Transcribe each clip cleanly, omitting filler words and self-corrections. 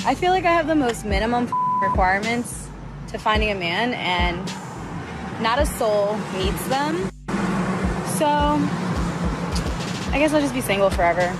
I feel like I have the most minimum requirements to finding a man, and not a soul meets them. So I guess I'll just be single forever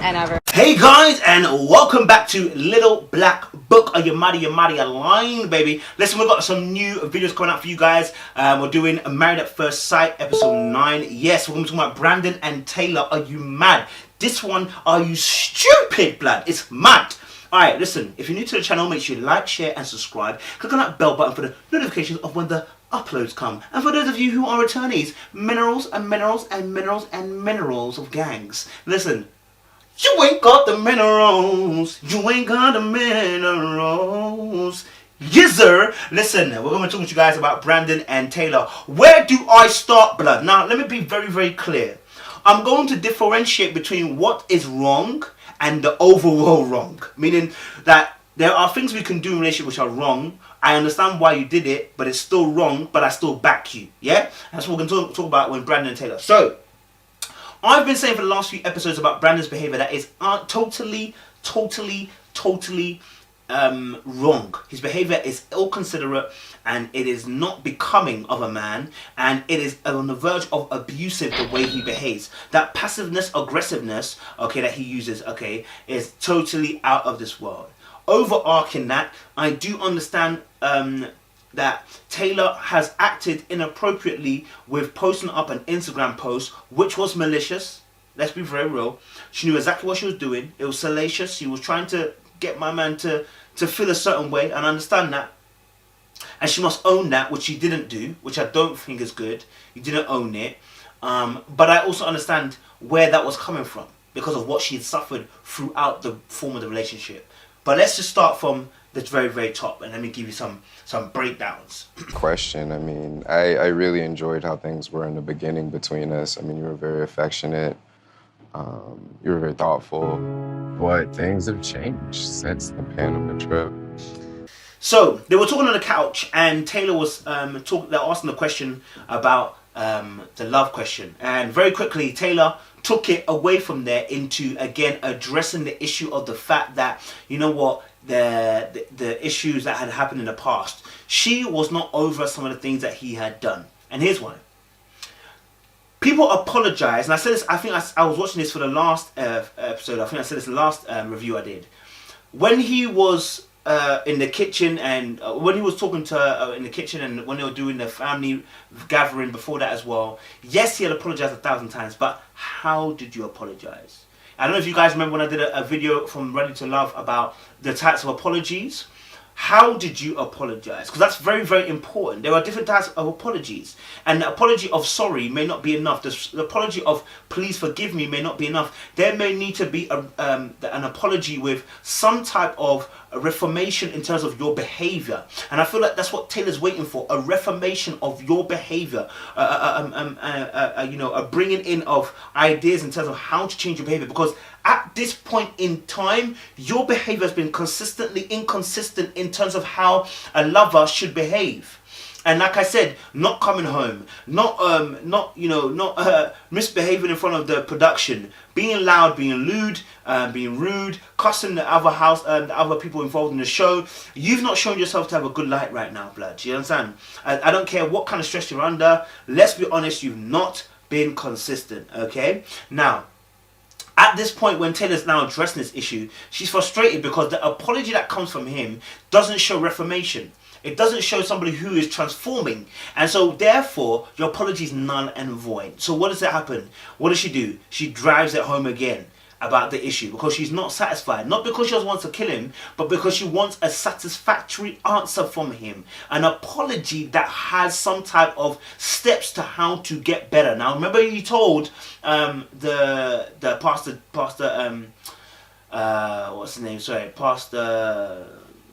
and ever. Hey guys, and welcome back to Little Black Book. Are you mighty aligned, baby? Listen, we've got some new videos coming out for you guys. We're doing Married at First Sight, episode 9. Yes, we're going to be talking about Brandon and Taylor. Are you mad? This one, are you stupid, blood? It's mad. Alright, listen, if you're new to the channel, make sure you like, share, and subscribe. Click on that bell button for the notifications of when the uploads come. And for those of you who are returnees, minerals and minerals and minerals and minerals of gangs. Listen, you ain't got the minerals. You ain't got the minerals. Yes, sir. Listen, we're going to talk to you guys about Brandon and Taylor. Where do I start, blood? Now, let me be very clear. I'm going to differentiate between what is wrong and the overall wrong. Meaning that there are things we can do in a relationship which are wrong. I understand why you did it, but it's still wrong, but I still back you. Yeah? That's what we're going to talk about with Brandon and Taylor. So, I've been saying for the last few episodes about Brandon's behavior that is totally wrong. His behavior is ill-considerate, and it is not becoming of a man, and it is on the verge of abusive the way he behaves. That passiveness, aggressiveness, okay, that he uses, okay, is totally out of this world. Overarching that, I do understand that Taylor has acted inappropriately with posting up an Instagram post which was malicious. Let's be very real. She knew exactly what she was doing. It was salacious. She was trying to get my man to feel a certain way, and I understand that. And she must own that, which she didn't do, which I don't think is good. You didn't own it. But I also understand where that was coming from because of what she had suffered throughout the form of the relationship. But let's just start from the very top, and let me give you some breakdowns. Question. I mean, I really enjoyed how things were in the beginning between us. I mean, you were very affectionate. You were very thoughtful. But things have changed since the Panama trip. So they were talking on the couch, and Taylor was they're asking the question about the love question, and very quickly Taylor took it away from there into again addressing the issue of the fact that, you know what, the issues that had happened in the past. She was not over some of the things that he had done, and here's why. People apologize, and I said this. I think I was watching this for the last episode. I think I said this in the last review I did. When he was in the kitchen, and when he was talking to her in the kitchen, and when they were doing the family gathering before that as well. Yes, he had apologized 1,000 times, but how did you apologize? I don't know if you guys remember when I did a video from Ready to Love about the types of apologies. How did you apologize? Because that's very important. There are different types of apologies. And the apology of sorry may not be enough. The apology of please forgive me may not be enough. There may need to be an apology with some type of reformation in terms of your behavior. And I feel like that's what Taylor's waiting for. A reformation of your behavior. A bringing in of ideas in terms of how to change your behavior. Because at this point in time, your behavior has been consistently inconsistent in terms of how a lover should behave. And like I said, not coming home, not misbehaving in front of the production, being loud, being lewd, being rude, cussing the other the other people involved in the show. You've not shown yourself to have a good light right now, blood. You understand? I don't care what kind of stress you're under. Let's be honest, you've not been consistent. Okay, now. At this point, when Taylor's now addressing this issue, she's frustrated because the apology that comes from him doesn't show reformation. It doesn't show somebody who is transforming. And so, therefore, your apology is null and void. So what does that happen? What does she do? She drives it home again about the issue because she's not satisfied. Not because she just wants to kill him, but because she wants a satisfactory answer from him. An apology that has some type of steps to how to get better. Now, remember you told the pastor, what's his name? Sorry, Pastor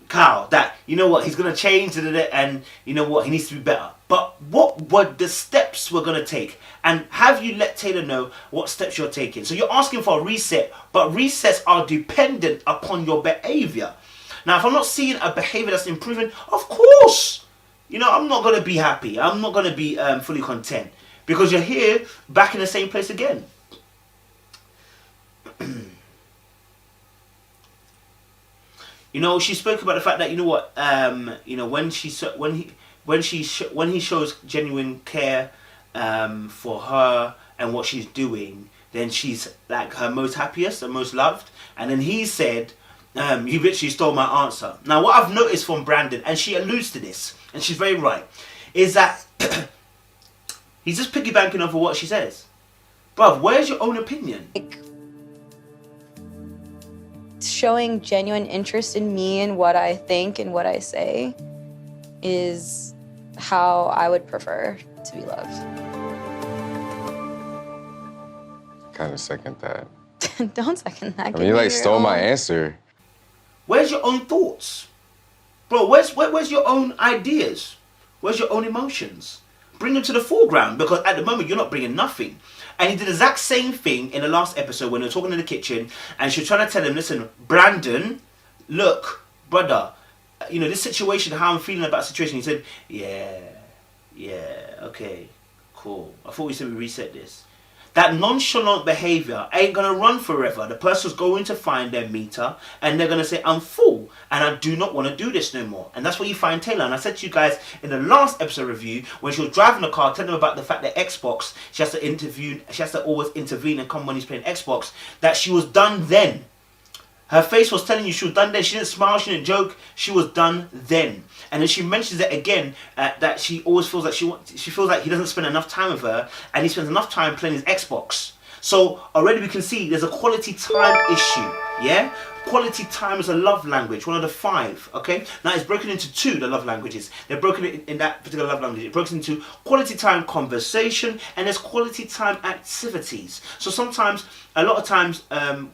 Kyle, that, you know what, he's going to change and you know what, he needs to be better. But what were the steps we're going to take? And have you let Taylor know what steps you're taking? So you're asking for a reset, but resets are dependent upon your behavior. Now, if I'm not seeing a behavior that's improving, of course, I'm not going to be happy. I'm not going to be fully content because you're here back in the same place again. You know, she spoke about the fact that, you know what, you know, when he shows genuine care for her and what she's doing, then she's like her most happiest and most loved. And then he said, you literally stole my answer. Now, what I've noticed from Brandon, and she alludes to this, and she's very right, is that he's just piggybanking over what she says. Bruv, where's your own opinion? Showing genuine interest in me and what I think and what I say is how I would prefer to be loved. Kind of second that. Don't second that. I mean, you like stole my answer. Where's your own thoughts? Bro, where's your own ideas? Where's your own emotions? Bring them to the foreground, because at the moment you're not bringing nothing. And he did the exact same thing in the last episode when they were talking in the kitchen, and she was trying to tell him, listen, Brandon, look, brother, you know, this situation, how I'm feeling about the situation. He said, yeah, okay, cool. I thought we said we reset this. That nonchalant behavior ain't going to run forever. The person's going to find their meter and they're going to say, I'm full and I do not want to do this no more. And that's what you find Taylor. And I said to you guys in the last episode review, when she was driving the car, telling them about the fact that Xbox, she has to always intervene and come when he's playing Xbox, that she was done then. Her face was telling you she was done then. She didn't smile, she didn't joke. She was done then. And then she mentions it again, that she always feels like she feels like he doesn't spend enough time with her, and he spends enough time playing his Xbox. So already we can see there's a quality time issue. Yeah? Quality time is a love language, one of the 5, okay? Now it's broken into 2, the love languages. They're broken in that particular love language. It breaks into quality time conversation, and there's quality time activities. So sometimes, a lot of times,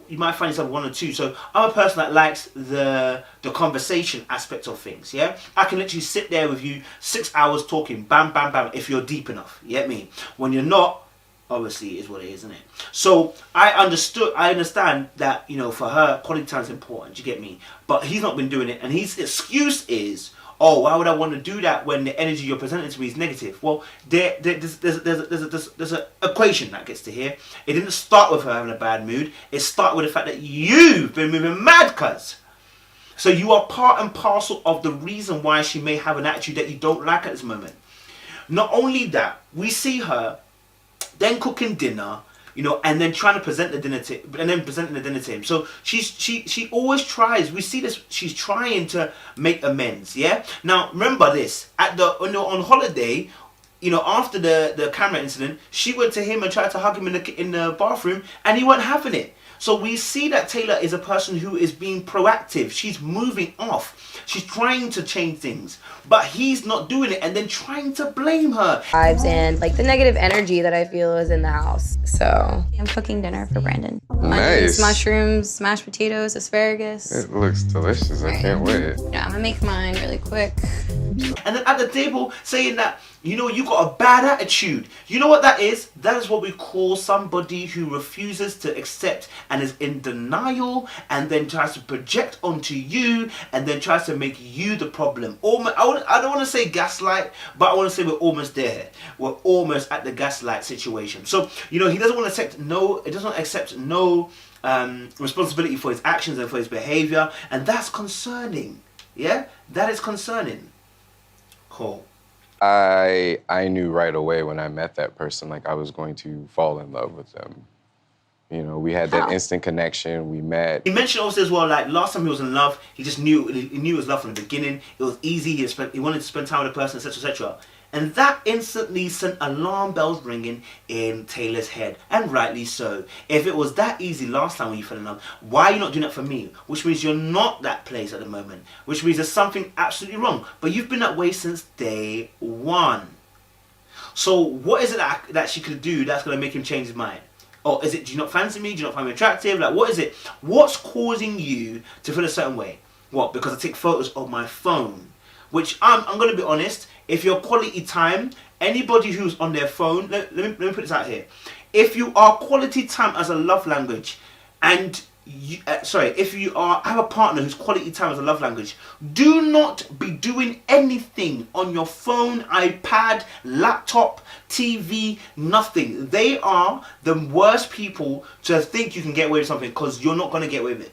you might find yourself 1 or 2. So I'm a person that likes the conversation aspect of things, yeah? I can literally sit there with you 6 hours talking, bam, bam, bam, if you're deep enough, you get me? When you're not, obviously, it is what it is, isn't it? So I understand that, you know, for her, quality time is important, you get me? But he's not been doing it, and his excuse is, oh, why would I want to do that when the energy you're presenting to me is negative? Well, there's an equation that gets to here. It didn't start with her having a bad mood. It started with the fact that you've been moving mad, cuz. So you are part and parcel of the reason why she may have an attitude that you don't like at this moment. Not only that, we see her then cooking dinner, you know, and then trying to present the dinner to, and then presenting the dinner to him. So she always tries. We see this. She's trying to make amends. Yeah. Now remember this. On holiday, you know, after the camera incident, she went to him and tried to hug him in the bathroom, and he wasn't having it. So we see that Taylor is a person who is being proactive. She's moving off. She's trying to change things, but he's not doing it, and then trying to blame her. Vibes and like the negative energy that I feel is in the house. So I'm cooking dinner for Brandon. Nice. Onions, mushrooms, mashed potatoes, asparagus. It looks delicious. I can't wait. Yeah, I'm gonna make mine really quick. And then at the table saying that, you know, you got a bad attitude. You know what that is? That is what we call somebody who refuses to accept and is in denial, and then tries to project onto you, and then tries to make you the problem. I don't want to say gaslight, but I want to say we're almost there. We're almost at the gaslight situation. So, you know, he doesn't want to accept no responsibility for his actions and for his behavior, and that's concerning. Yeah, that is concerning. Cool. I knew right away when I met that person, like I was going to fall in love with them. You know, we had that instant connection. We met. He mentioned also as well, like last time he was in love, he just knew it was love from the beginning. It was easy. He wanted to spend time with the person, etc., etc. And that instantly sent alarm bells ringing in Taylor's head, and rightly so. If it was that easy last time when you fell in love, why are you not doing that for me? Which means you're not that place at the moment. Which means there's something absolutely wrong. But you've been that way since day 1. So what is it that she could do that's going to make him change his mind? Or is it, do you not fancy me? Do you not find me attractive? Like, what is it? What's causing you to feel a certain way? What? Because I take photos of my phone. Which, I'm going to be honest, if your quality time, anybody who's on their phone, let me put this out here. If you are quality time as a love language, and if you have a partner whose quality time as a love language, do not be doing anything on your phone, iPad, laptop, TV, nothing. They are the worst people to think you can get away with something, because you're not going to get away with it.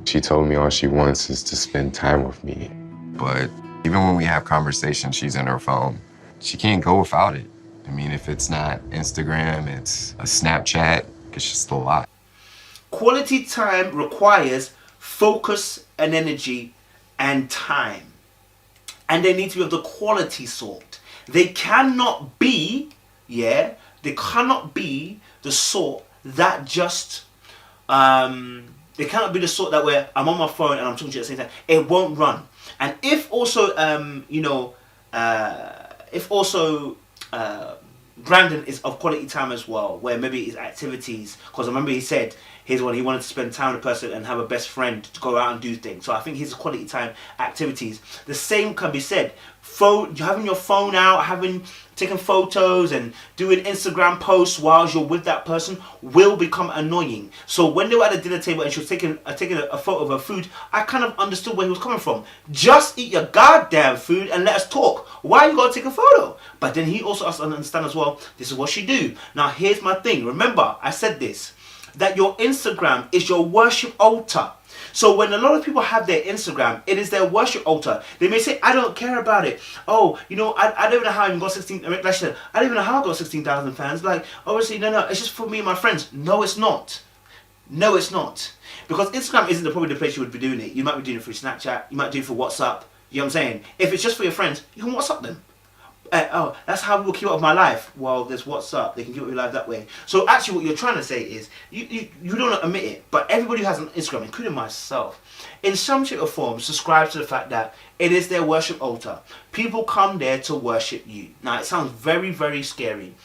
She told me all she wants is to spend time with me. But even when we have conversations, she's in her phone. She can't go without it. I mean, if it's not Instagram, it's a Snapchat. It's just a lot. Quality time requires focus and energy and time. And they need to be of the quality sort. They cannot be, they cannot be the sort that just, they cannot be the sort that where I'm on my phone and I'm talking to you at the same time. It won't run. And if also, Brandon is of quality time as well, where maybe his activities, because I remember he said he wanted to spend time with a person and have a best friend to go out and do things. So I think his quality time activities. The same can be said. Having your phone out, taking photos and doing Instagram posts while you're with that person will become annoying. So when they were at the dinner table and she was taking a photo of her food, I kind of understood where he was coming from. Just eat your goddamn food and let us talk. Why you gotta take a photo? But then he also has to understand as well, this is what she do. Now here's my thing. Remember, I said this, that your Instagram is your worship altar. So when a lot of people have their Instagram, it is their worship altar. They may say, I don't care about it. Oh, I don't even know how I even got 16, I don't even know how I got 16,000 fans. Like, obviously, no, it's just for me and my friends. No, it's not. No, it's not. Because Instagram isn't probably the place you would be doing it. You might be doing it through Snapchat. You might do it for WhatsApp. You know what I'm saying? If it's just for your friends, you can WhatsApp them. That's how people keep up with my life. Well, there's WhatsApp. They can keep up with your life that way. So actually what you're trying to say is, you don't admit it, but everybody who has an Instagram, including myself, in some shape or form subscribes to the fact that it is their worship altar. People come there to worship you. Now it sounds very, very scary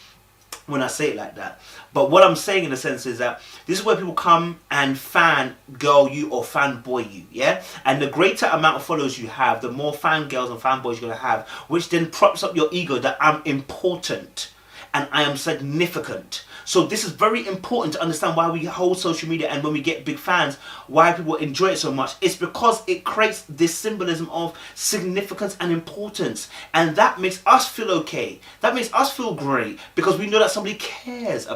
when I say it like that. But what I'm saying in a sense is that this is where people come and fan girl you or fanboy you, yeah? And the greater amount of followers you have, the more fangirls and fanboys you're going to have, which then props up your ego that I'm important and I am significant. So this is very important to understand why we hold social media, and when we get big fans, why people enjoy it so much. It's because it creates this symbolism of significance and importance, and that makes us feel okay. That makes us feel great because we know that somebody cares.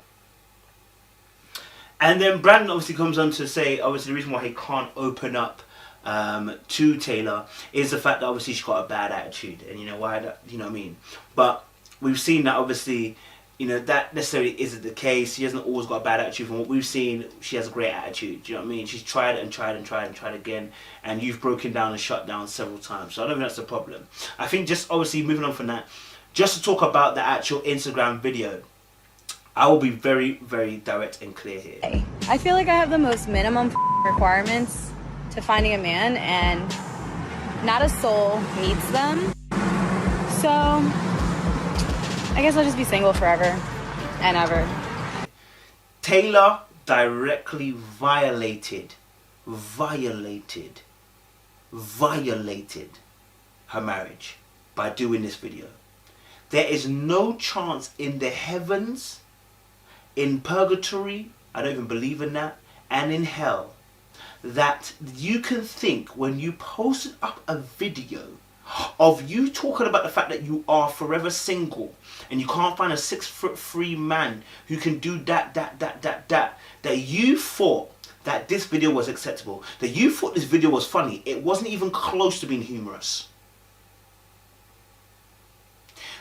And then Brandon obviously comes on to say, obviously the reason why he can't open up to Taylor is the fact that obviously she's got a bad attitude, and you know why that, you know what I mean. But we've seen that obviously, that necessarily isn't the case. She hasn't always got a bad attitude. From what we've seen, she has a great attitude. Do you know what I mean? She's tried and tried and tried and tried again, and you've broken down and shut down several times. So I don't think that's the problem. I think just obviously moving on from that, just to talk about the actual Instagram video, I will be very, very direct and clear here. I feel like I have the most minimum requirements to finding a man, and not a soul meets them. So I guess I'll just be single forever and ever. Taylor directly violated her marriage by doing this video. There is no chance in the heavens, in purgatory, I don't even believe in that, and in hell, that you can think when you posted up a video of you talking about the fact that you are forever single and you can't find a 6'3" man who can do that you thought that this video was acceptable, that you thought this video was funny. It wasn't even close to being humorous.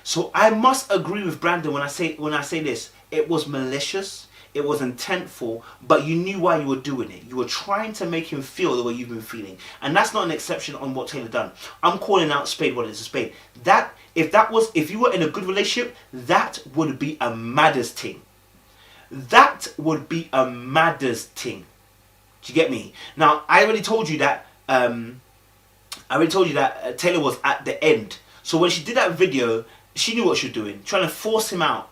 So I must agree with Brandon when I say this. It was malicious, it was intentful, but you knew why you were doing it. You were trying to make him feel the way you've been feeling. And that's not an exception on what Taylor done. I'm calling out spade what is a spade. If you were in a good relationship, that would be a maddest thing. That would be a maddest thing. Do you get me? Now, I already told you that Taylor was at the end. So when she did that video, she knew what she was doing, trying to force him out.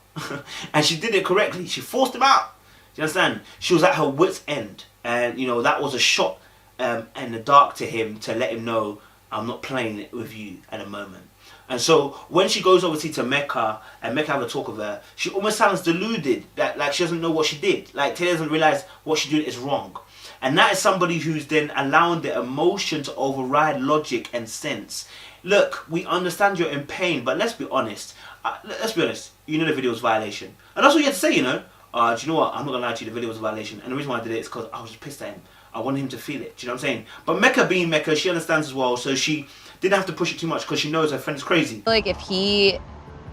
And she did it correctly. She forced him out. Do you understand? She was at her wit's end. And, that was a shot in the dark to him to let him know, I'm not playing it with you at a moment. And so when she goes obviously to Mecca and Mecca have a talk of her, she almost sounds deluded, that like she doesn't know what she did. Like Taylor doesn't realize what she did is wrong. And that is somebody who's then allowing the emotion to override logic and sense. Look, we understand you're in pain, but let's be honest. You know the video was a violation. And that's what you had to say, do you know what? I'm not going to lie to you, the video was a violation. And the reason why I did it is because I was just pissed at him. I wanted him to feel it. Do you know what I'm saying? But Mecca being Mecca, she understands as well, so she didn't have to push it too much because she knows her friend's crazy. Like if he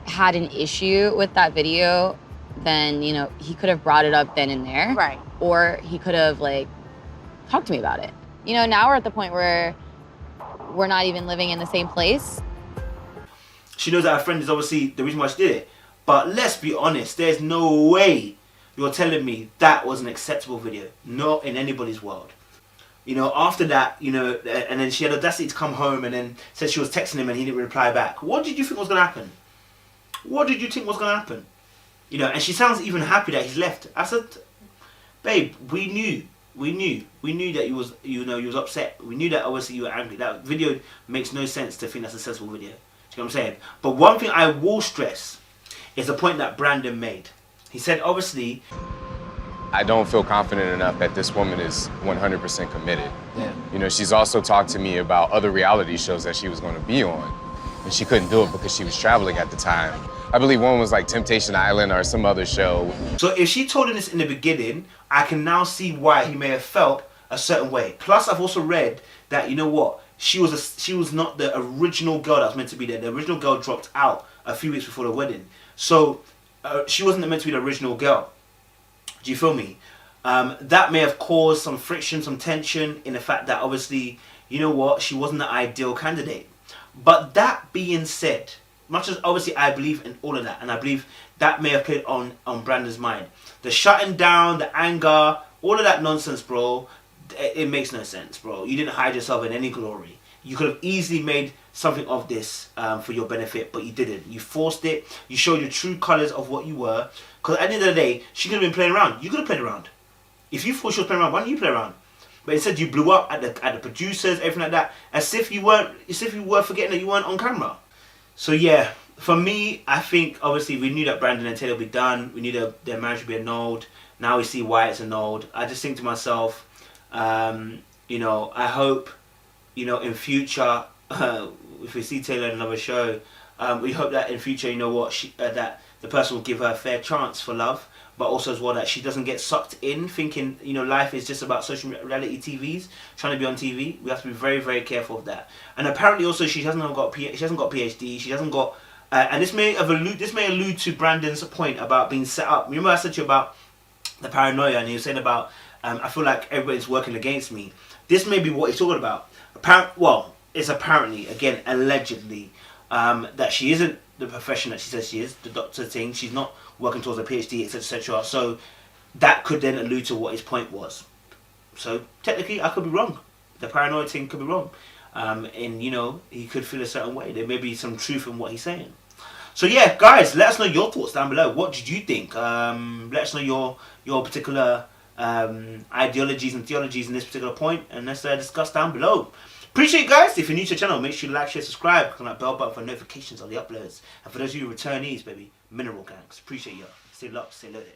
had an issue with that video, then, you know, he could have brought it up then and there. Right. Or he could have, like, talked to me about it. You know, now we're at the point where we're not even living in the same place. She knows that her friend is obviously the reason why she did it. But let's be honest, there's no way you're telling me that was an acceptable video. Not in anybody's world. You know, after that, you know, and then she had audacity to come home and then said she was texting him and he didn't reply back. What did you think was going to happen? What did you think was going to happen? You know, and she sounds even happy that he's left. I said, babe, we knew that you was upset. We knew that obviously you were angry. That video makes no sense to think that's a sensible video. Do you know what I'm saying? But one thing I will stress is the point that Brandon made. He said, obviously, I don't feel confident enough that this woman is 100% committed. Yeah. You know, she's also talked to me about other reality shows that she was going to be on, and she couldn't do it because she was traveling at the time. I believe one was like Temptation Island or some other show. So if she told him this in the beginning, I can now see why he may have felt a certain way. Plus, I've also read that, you know what, she was not the original girl that was meant to be there. The original girl dropped out a few weeks before the wedding. So she wasn't meant to be the original girl. Do you feel me? That may have caused some friction, some tension in the fact that obviously, you know what, she wasn't the ideal candidate. But that being said, much as obviously I believe in all of that, and I believe that may have played on Brandon's mind. The shutting down, the anger, all of that nonsense, bro, it makes no sense, bro. You didn't hide yourself in any glory. You could have easily made something of this for your benefit, but you didn't. You forced it. You showed your true colours of what you were. Because at the end of the day, she could have been playing around. You could have played around. If you thought she was playing around, why didn't you play around? But instead, you blew up at the producers, everything like that, as if you were forgetting that you weren't on camera. So yeah, for me, I think obviously we knew that Brandon and Taylor would be done. We knew that their marriage would be annulled. Now we see why it's annulled. I just think to myself, you know, I hope, you know, in future, if we see Taylor in another show, we hope that in future, you know what, that the person will give her a fair chance for love, but also as well that she doesn't get sucked in thinking, you know, life is just about social reality TVs, trying to be on TV. We have to be very, very careful of that. And apparently also she hasn't got PhD, she hasn't got, and this may allude to Brandon's point about being set up. Remember I said to you about the paranoia, and he was saying about, I feel like everybody's working against me. This may be what he's talking about. It's apparently, again, allegedly, that she isn't the profession that she says she is, the doctor thing. She's not working towards a PhD, etc., etc. So that could then allude to what his point was. So technically, I could be wrong. The paranoid thing could be wrong. And, you know, he could feel a certain way. There may be some truth in what he's saying. So yeah, guys, let us know your thoughts down below. What did you think? Let us know your particular ideologies and theologies in this particular point, and let's discuss down below. Appreciate it, guys. If you're new to the channel, make sure you like, share, subscribe, click on that bell button for notifications on the uploads. And for those of you returnees, baby, mineral gangs. Appreciate you. Stay locked, stay loaded.